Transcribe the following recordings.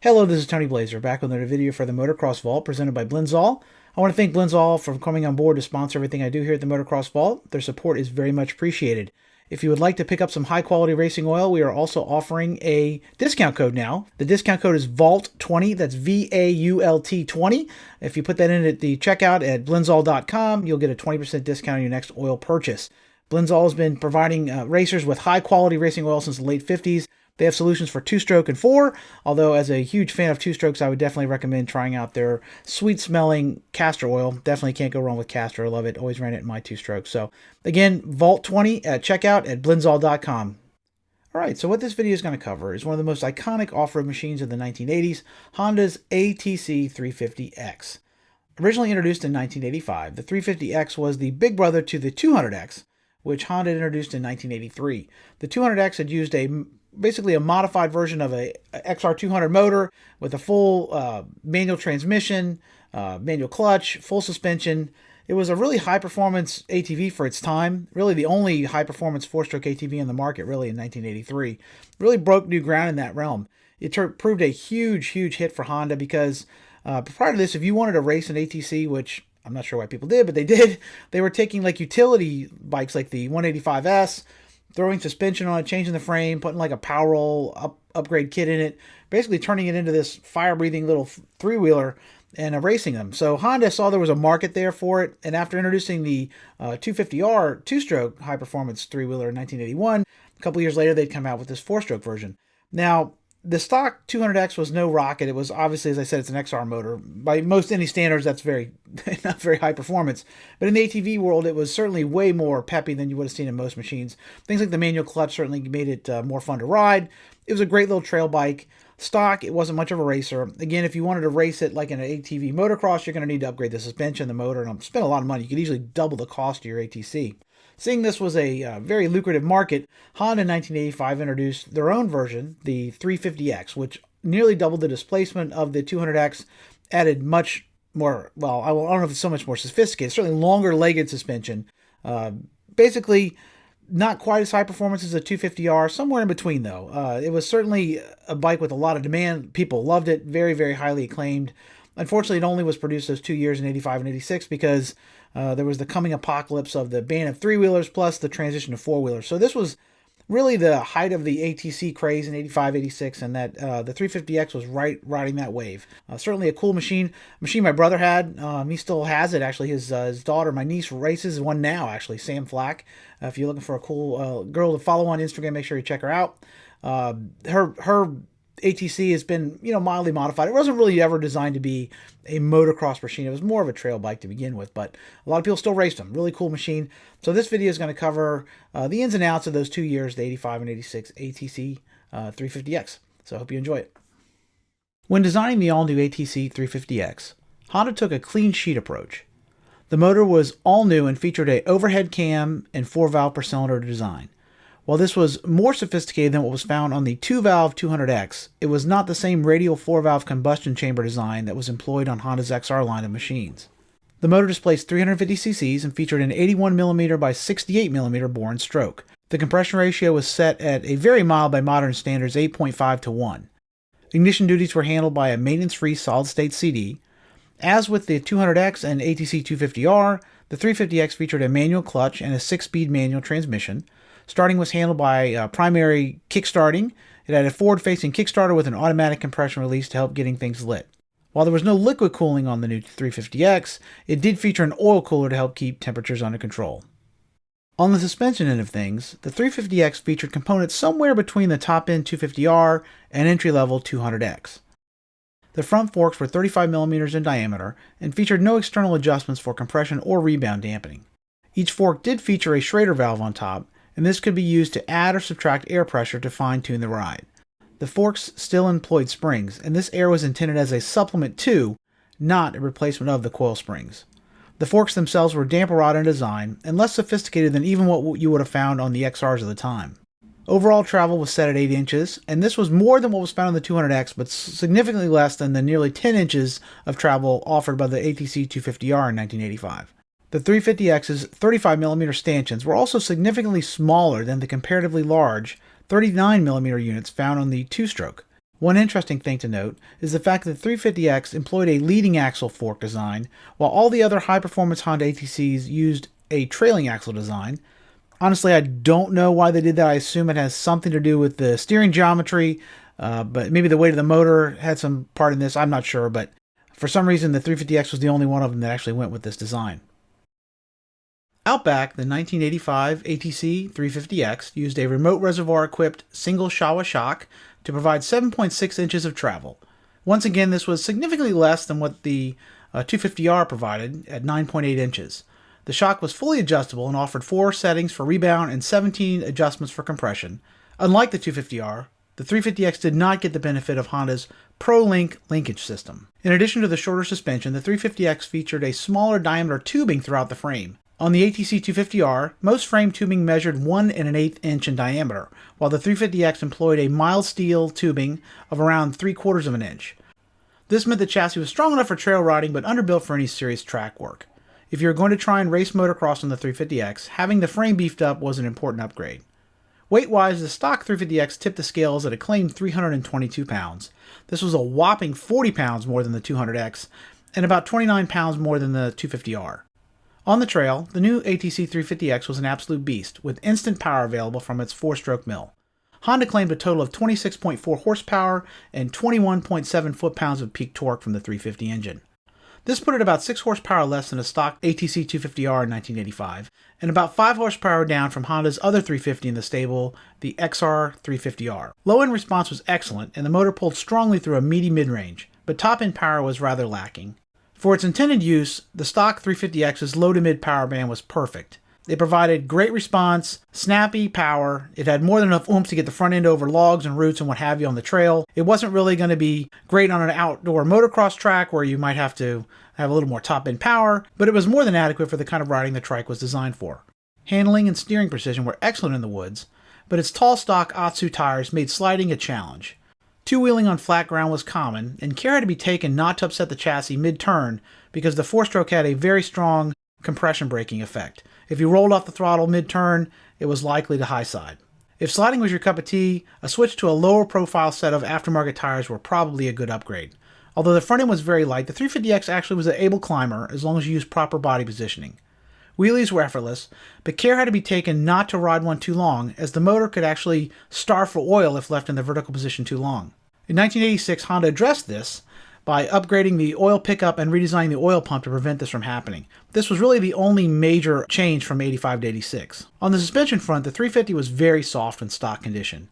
Hello, this is Tony Blazer, back with another video for the Motocross Vault presented by Blinzall. I want to thank Blinzall for coming on board to sponsor everything I do here at the Motocross Vault. Their support is very much appreciated. If you would like to pick up some high-quality racing oil, we are also offering a discount code now. The discount code is VAULT20, that's VAULT 20. If you put that in at the checkout at blinzall.com, you'll get a 20% discount on your next oil purchase. Blinzall has been providing racers with high-quality racing oil since the late 50s. They have solutions for two-stroke and four, although as a huge fan of two-strokes, I would definitely recommend trying out their sweet-smelling castor oil. Definitely can't go wrong with castor. I love it. Always ran it in my two-strokes. So, again, VAULT20 at checkout at blinzall.com. All right, so what this video is going to cover is one of the most iconic off-road machines of the 1980s, Honda's ATC350X. Originally introduced in 1985, the 350X was the big brother to the 200X, which Honda introduced in 1983. The 200X had used basically a modified version of a XR200 motor with a full manual transmission, manual clutch, full suspension. It was a really high-performance ATV for its time, really the only high-performance four-stroke ATV in the market, really, in 1983. Really broke new ground in that realm. It proved a huge, huge hit for Honda because prior to this, if you wanted to race an ATC, which I'm not sure why people did, but they did, they were taking like utility bikes like the 185S, throwing suspension on it, changing the frame, putting like a power roll upgrade kit in it, basically turning it into this fire-breathing little three-wheeler and racing them. So Honda saw there was a market there for it, and after introducing the 250R two-stroke high-performance three-wheeler in 1981, a couple years later they'd come out with this four-stroke version. Now, the stock 200X was no rocket. It was obviously, as I said, it's an XR motor. By most any standards, that's not very high performance. But in the ATV world, it was certainly way more peppy than you would have seen in most machines. Things like the manual clutch certainly made it more fun to ride. It was a great little trail bike. Stock, it wasn't much of a racer. Again, if you wanted to race it like in an ATV motocross, you're going to need to upgrade the suspension, the motor, and spend a lot of money. You could easily double the cost of your ATC. Seeing this was a very lucrative market, Honda in 1985 introduced their own version, the 350X, which nearly doubled the displacement of the 200X, added much more, well, I don't know if it's so much more sophisticated, certainly longer-legged suspension. Basically, not quite as high performance as the 250R, somewhere in between, though. It was certainly a bike with a lot of demand. People loved it, very, very highly acclaimed. Unfortunately, it only was produced those 2 years in 85 and 86 because there was the coming apocalypse of the ban of three-wheelers plus the transition to four-wheelers. So this was really the height of the ATC craze in 85, 86, and that the 350X was riding that wave. Certainly a cool machine my brother had. He still has it, actually. His daughter, my niece, races one now, actually, Sam Flack. If you're looking for a cool girl to follow on Instagram, make sure you check her out. Her ATC has been, mildly modified. It wasn't really ever designed to be a motocross machine. It was more of a trail bike to begin with, but a lot of people still raced them. Really cool machine. So this video is going to cover the ins and outs of those 2 years, the 85 and 86 ATC 350X. So I hope you enjoy it. When designing the all-new ATC 350X, Honda took a clean sheet approach. The motor was all new and featured an overhead cam and 4-valve per cylinder design. While this was more sophisticated than what was found on the 2-valve 200X, it was not the same radial 4-valve combustion chamber design that was employed on Honda's XR line of machines. The motor displaced 350 cc's and featured an 81mm by 68mm bore and stroke. The compression ratio was set at a very mild by modern standards 8.5 to 1. Ignition duties were handled by a maintenance-free solid-state CD. As with the 200X and ATC 250R, the 350X featured a manual clutch and a 6-speed manual transmission. Starting was handled by primary kickstarting. It had a forward-facing kickstarter with an automatic compression release to help getting things lit. While there was no liquid cooling on the new 350X, it did feature an oil cooler to help keep temperatures under control. On the suspension end of things, the 350X featured components somewhere between the top-end 250R and entry-level 200X. The front forks were 35mm in diameter and featured no external adjustments for compression or rebound dampening. Each fork did feature a Schrader valve on top, and this could be used to add or subtract air pressure to fine-tune the ride. The forks still employed springs, and this air was intended as a supplement to, not a replacement of, the coil springs. The forks themselves were damper rod in design, and less sophisticated than even what you would have found on the XRs of the time. Overall travel was set at 8 inches, and this was more than what was found on the 200X, but significantly less than the nearly 10 inches of travel offered by the ATC 250R in 1985. The 350X's 35mm stanchions were also significantly smaller than the comparatively large 39mm units found on the two-stroke. One interesting thing to note is the fact that the 350X employed a leading axle fork design, while all the other high-performance Honda ATCs used a trailing axle design. Honestly, I don't know why they did that. I assume it has something to do with the steering geometry, but maybe the weight of the motor had some part in this. I'm not sure, but for some reason, the 350X was the only one of them that actually went with this design. Out back, the 1985 ATC350X used a remote reservoir-equipped single Showa shock to provide 7.6 inches of travel. Once again, this was significantly less than what the 250R provided at 9.8 inches. The shock was fully adjustable and offered 4 settings for rebound and 17 adjustments for compression. Unlike the 250R, the 350X did not get the benefit of Honda's ProLink linkage system. In addition to the shorter suspension, the 350X featured a smaller diameter tubing throughout the frame. On the ATC350R, most frame tubing measured 1 1/8 inch in diameter, while the 350X employed a mild steel tubing of around 3/4 of an inch. This meant the chassis was strong enough for trail riding but underbuilt for any serious track work. If you were going to try and race motocross on the 350X, having the frame beefed up was an important upgrade. Weight-wise, the stock 350X tipped the scales at a claimed 322 pounds. This was a whopping 40 pounds more than the 200X, and about 29 pounds more than the 250R. On the trail, the new ATC350X was an absolute beast, with instant power available from its 4-stroke mill. Honda claimed a total of 26.4 horsepower and 21.7 foot-pounds of peak torque from the 350 engine. This put it about 6 horsepower less than a stock ATC250R in 1985, and about 5 horsepower down from Honda's other 350 in the stable, the XR350R. Low-end response was excellent, and the motor pulled strongly through a meaty mid-range, but top-end power was rather lacking. For its intended use, the stock 350X's low-to-mid power band was perfect. It provided great response, snappy power, it had more than enough oomph to get the front end over logs and roots and what have you on the trail. It wasn't really going to be great on an outdoor motocross track where you might have to have a little more top-end power, but it was more than adequate for the kind of riding the trike was designed for. Handling and steering precision were excellent in the woods, but its tall stock Otsu tires made sliding a challenge. Two-wheeling on flat ground was common, and care had to be taken not to upset the chassis mid-turn because the 4-stroke had a very strong compression braking effect. If you rolled off the throttle mid-turn, it was likely to high side. If sliding was your cup of tea, a switch to a lower profile set of aftermarket tires were probably a good upgrade. Although the front end was very light, the 350X actually was an able climber as long as you used proper body positioning. Wheelies were effortless, but care had to be taken not to ride one too long, as the motor could actually starve for oil if left in the vertical position too long. In 1986, Honda addressed this by upgrading the oil pickup and redesigning the oil pump to prevent this from happening. This was really the only major change from 85 to 86. On the suspension front, the 350 was very soft in stock condition.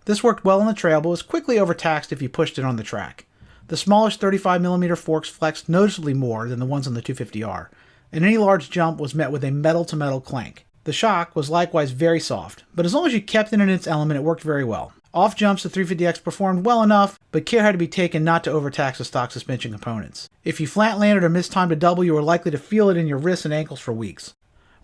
This worked well on the trail, but was quickly overtaxed if you pushed it on the track. The smallish 35mm forks flexed noticeably more than the ones on the 250R, and any large jump was met with a metal-to-metal clank. The shock was likewise very soft, but as long as you kept it in its element, it worked very well. Off jumps, the 350X performed well enough, but care had to be taken not to overtax the stock suspension components. If you flat landed or missed time to double, you were likely to feel it in your wrists and ankles for weeks.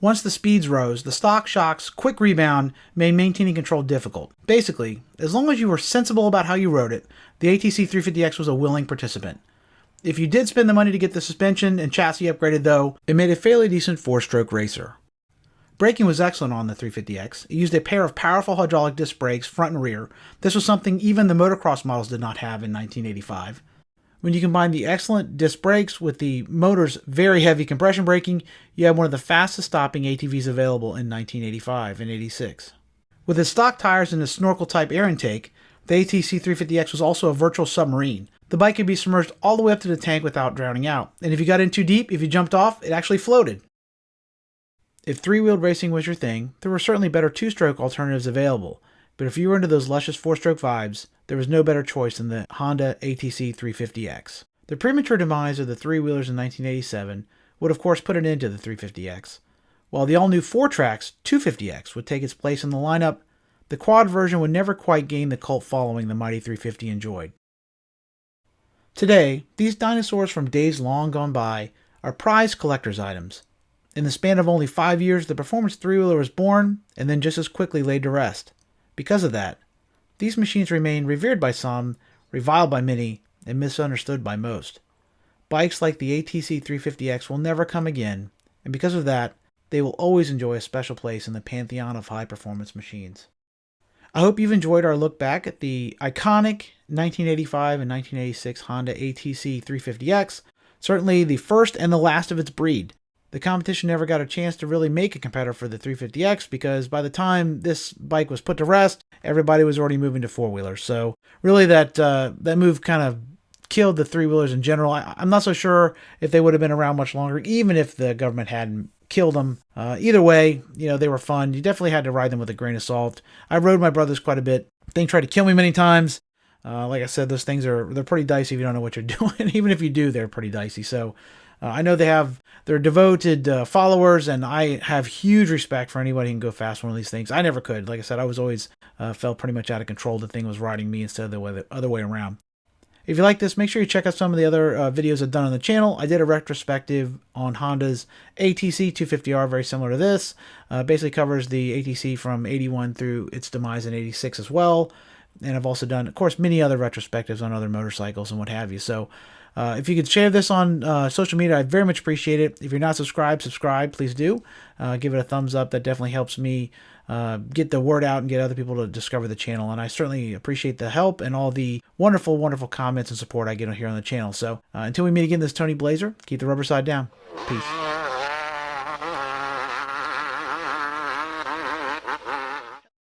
Once the speeds rose, the stock shock's quick rebound made maintaining control difficult. Basically, as long as you were sensible about how you rode it, the ATC350X was a willing participant. If you did spend the money to get the suspension and chassis upgraded though, it made a fairly decent 4-stroke racer. Braking was excellent on the 350X. It used a pair of powerful hydraulic disc brakes, front and rear. This was something even the motocross models did not have in 1985. When you combine the excellent disc brakes with the motor's very heavy compression braking, you have one of the fastest stopping ATVs available in 1985 and 86. With its stock tires and its snorkel-type air intake, the ATC350X was also a virtual submarine. The bike could be submerged all the way up to the tank without drowning out, and if you got in too deep, if you jumped off, it actually floated. If three-wheeled racing was your thing, there were certainly better 2-stroke alternatives available, but if you were into those luscious 4-stroke vibes, there was no better choice than the Honda ATC350X. The premature demise of the three-wheelers in 1987 would of course put an end to the 350X. While the all-new 4-tracks 250X would take its place in the lineup, the quad version would never quite gain the cult following the mighty 350 enjoyed. Today, these dinosaurs from days long gone by are prized collector's items. In the span of only 5 years, the performance three-wheeler was born and then just as quickly laid to rest. Because of that, these machines remain revered by some, reviled by many, and misunderstood by most. Bikes like the ATC350X will never come again, and because of that, they will always enjoy a special place in the pantheon of high-performance machines. I hope you've enjoyed our look back at the iconic 1985 and 1986 Honda ATC350X, certainly the first and the last of its breed. The competition never got a chance to really make a competitor for the 350X because by the time this bike was put to rest, everybody was already moving to four-wheelers. So really that move kind of killed the three-wheelers in general. I'm not so sure if they would have been around much longer, even if the government hadn't killed them. Either way, they were fun. You definitely had to ride them with a grain of salt. I rode my brothers quite a bit. They tried to kill me many times. Like I said, those things they're pretty dicey if you don't know what you're doing. Even if you do, they're pretty dicey. So I know they're devoted followers, and I have huge respect for anybody who can go fast on one of these things. I never could. Like I said, I was always felt pretty much out of control. The thing was riding me instead of the other way around. If you like this, make sure you check out some of the other videos I've done on the channel. I did a retrospective on Honda's ATC350R, very similar to this. Basically covers the ATC from 81 through its demise in 86 as well. And I've also done, of course, many other retrospectives on other motorcycles and what have you. So if you could share this on social media, I'd very much appreciate it. If you're not subscribed, please do. Give it a thumbs up. That definitely helps me get the word out and get other people to discover the channel. And I certainly appreciate the help and all the wonderful, wonderful comments and support I get here on the channel. So until we meet again, this is Tony Blazer. Keep the rubber side down. Peace.